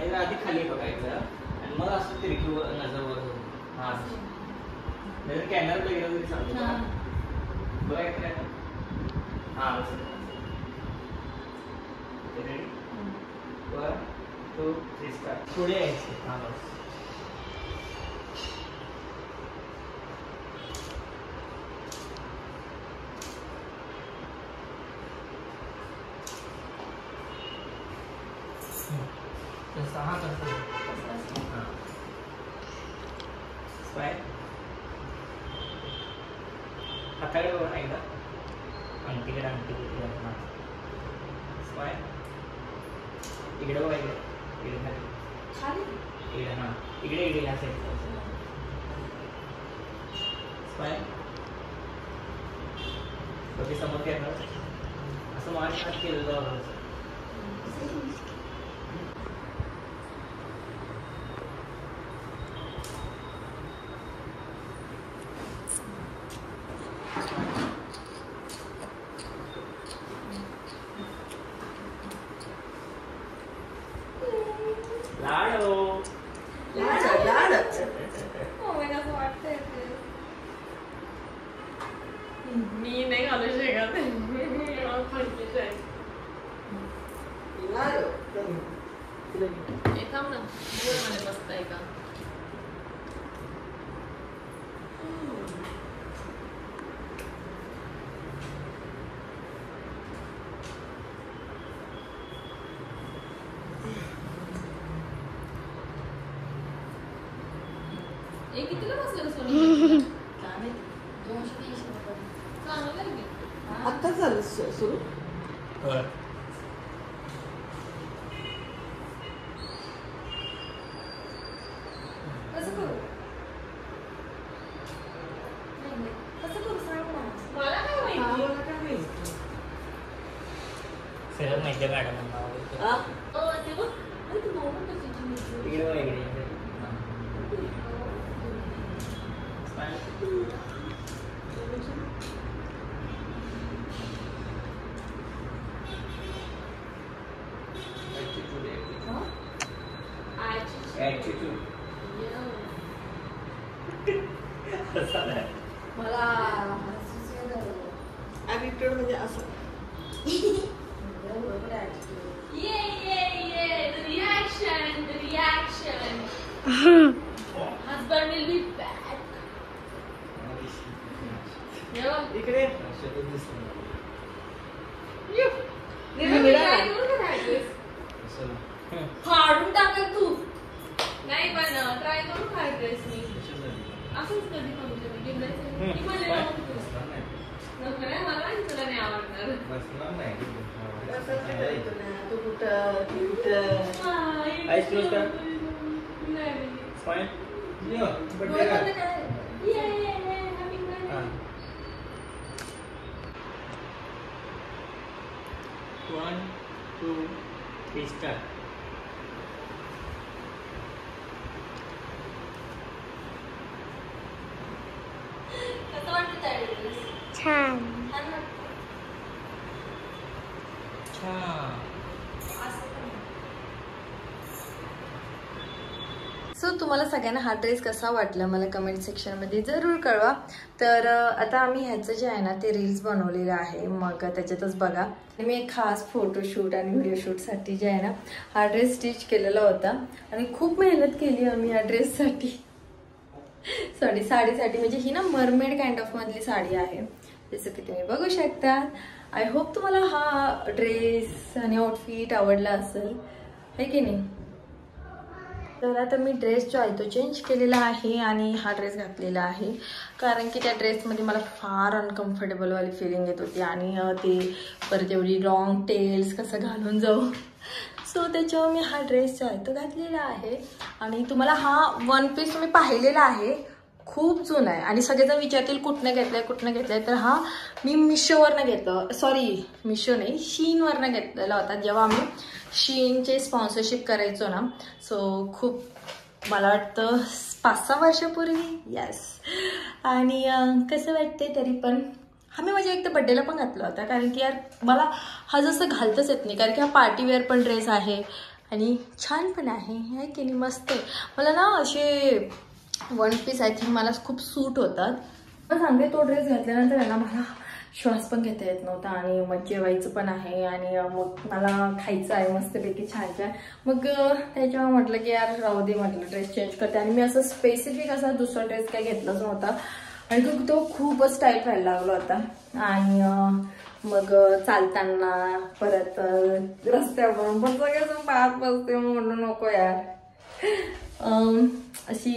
त्याला आधी खाली बघायचं आणि मग असं तिरकी नजर वर हा नाही कॅमेरा गेलं तरी चालतं बघायचं काय हा रेडी 1 2 3 स्टार्ट पुढे यायचं हा बस सहा स्पाय हाताकडे बघा एकदा अंगठीकडे हां स्पाय इकडे बघा इकडे खाली इकडे हां इकडे ह्या साईडला स्पाय बाकी समोर काय असं मार्च हात केलं जावं मी नाही घालू शकत थांब ना मध्ये बसताय का कितीला बसलं सोनी आता झालं सुरू कसं करू सांग ना मला काय माहिती सगळं माहिती आहे मॅडम मला ॲटिट्यूड म्हणजे असं Husband will be back. इकडे फाडून टाकेल तू नाही पण ट्राय करून काय ड्रेस मी असंच कधी मला तुला नाही आवडणार तू कुठं आईस क्लोज कर फाइन बर्थडे का हां 1 2 3 स्टार्ट कसं वाटतं त्या ड्रेस छान सो तुम्हाला सगळ्यांना हा ड्रेस कसा वाटला मला कमेंट सेक्शनमध्ये जरूर कळवा. तर आता आम्ही ह्याचं जे आहे ना ते रील्स बनवलेलं आहे, मग त्याच्यातच बघा. मी एक खास फोटोशूट आणि व्हिडिओ शूटसाठी जे आहे ना हा ड्रेस स्टिच केलेला होता आणि खूप मेहनत केली आम्ही या ड्रेससाठी. साडीसाठी म्हणजे ही ना मरमेड काइंड ऑफ मधली साडी आहे जसं की तुम्ही बघू शकता. आय होप तुम्हाला हा ड्रेस आणि आउटफिट आवडला असेल है की नाही. तर आता मी ड्रेस जो आहे तो चेंज केलेला आहे आणि हा ड्रेस घातलेला आहे कारण की त्या ड्रेसमध्ये मला फार अनकम्फर्टेबलवाली फिलिंग येत होती आणि ते परत एवढी लॉंग टेल्स कसं घालून जाऊ. सो त्याच्यावर मी हा ड्रेस जो आहे तो घातलेला आहे. आणि तुम्हाला हा वन पीस तुम्ही पाहिलेला आहे, खूप जुना आहे आणि सगळेजण विचारतील कुठनं घेतलंय तर हा मी मिशोवरनं घेतलं, सॉरी मिशो नाही शीनवरनं घेतलेला होता जेव्हा आम्ही शीनचे स्पॉन्सरशिप करायचो ना. सो खूप मला वाटतं 5-6 वर्षापूर्वी यस. आणि कसं वाटते तरी पण हा मी माझ्या एकदा बड्डेला पण घातला होता कारण की यार मला हा जसं घालतच येत नाही कारण की हा पार्टीवेअर पण ड्रेस आहे आणि छान पण आहे की नाही, मस्त आहे. मला ना असे वन पीस आय थिंक मला खूप सूट होतात. पण सांगते तो ड्रेस घातल्यानंतर आहे ना मला श्वास पण घेता येत नव्हता आणि मग जेवायचं पण आहे आणि मग मला खायचं आहे मस्तपैकी छान छान. मग त्याच्यावर म्हटलं की यार राहू दे, म्हटलं ड्रेस चेंज करते. आणि मी असं स्पेसिफिक असा दुसरा ड्रेस काही घेतलाच नव्हता आणि तो खूपच टाईट व्हायला लागला होता. आणि मग चालताना परत रस्त्यावरून पण सगळेजण पाहत बसते, म्हणून नको यार. अशी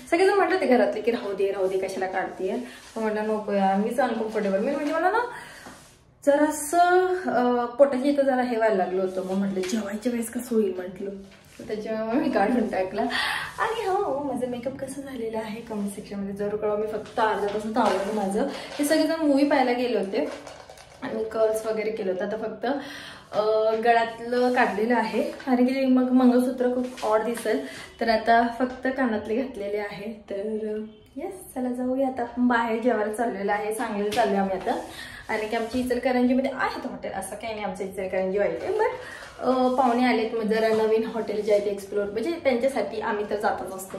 सगळेजण म्हटलं ते घरातले की राहू दे कशाला काढते. म्हटलं नको यार, मीच अनकम्फर्टेबल. मी म्हणजे मला ना जरासं पोटाची इथं जरा हे व्हायला लागलं होतं. मग म्हटलं जेवायच्या वेळेस कसं होईल म्हटलं, त्याच्यामुळे मी काढून टाकला. आणि हो, माझं मेकअप कसं झालेलं आहे कमेंट सेक्शनमध्ये जरूर कळवा. मी फक्त अर्धा तासात आवडलं माझं. हे सगळेजण मूवी पाहायला गेले होते आणि कर्ल्स वगैरे केलं होतं. आता फक्त गळ्यातलं काढलेलं आहे कारण की मग मंगळसूत्र खूप ऑड दिसेल, तर आता फक्त कानातले घातलेले आहे. तर येस, चला जाऊया आता. बाहेर जेवायला चाललेलं आहे, सांगलीला चाललो आम्ही आता. आणि की आमची इचलकरंजीमध्ये आहेत हॉटेल, असं काही नाही आमचं इचलकरंजी वाईट आहे, बट पाहुणे आलेत मग जरा नवीन हॉटेल जे आहे ते एक्सप्लोअर, म्हणजे त्यांच्यासाठी आम्ही तर जातच असतो.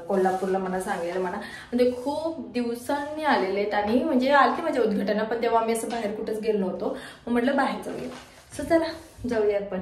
कोल्हापूरला म्हणा, सांगलीला म्हणा, म्हणजे खूप दिवसांनी आलेले आहेत. आणि म्हणजे आलते माझ्या उद्घाटना, पण तेव्हा आम्ही असं बाहेर कुठंच गेलो नव्हतो. मग म्हटलं बाहेर जाऊया. सो चला जाऊया आपण.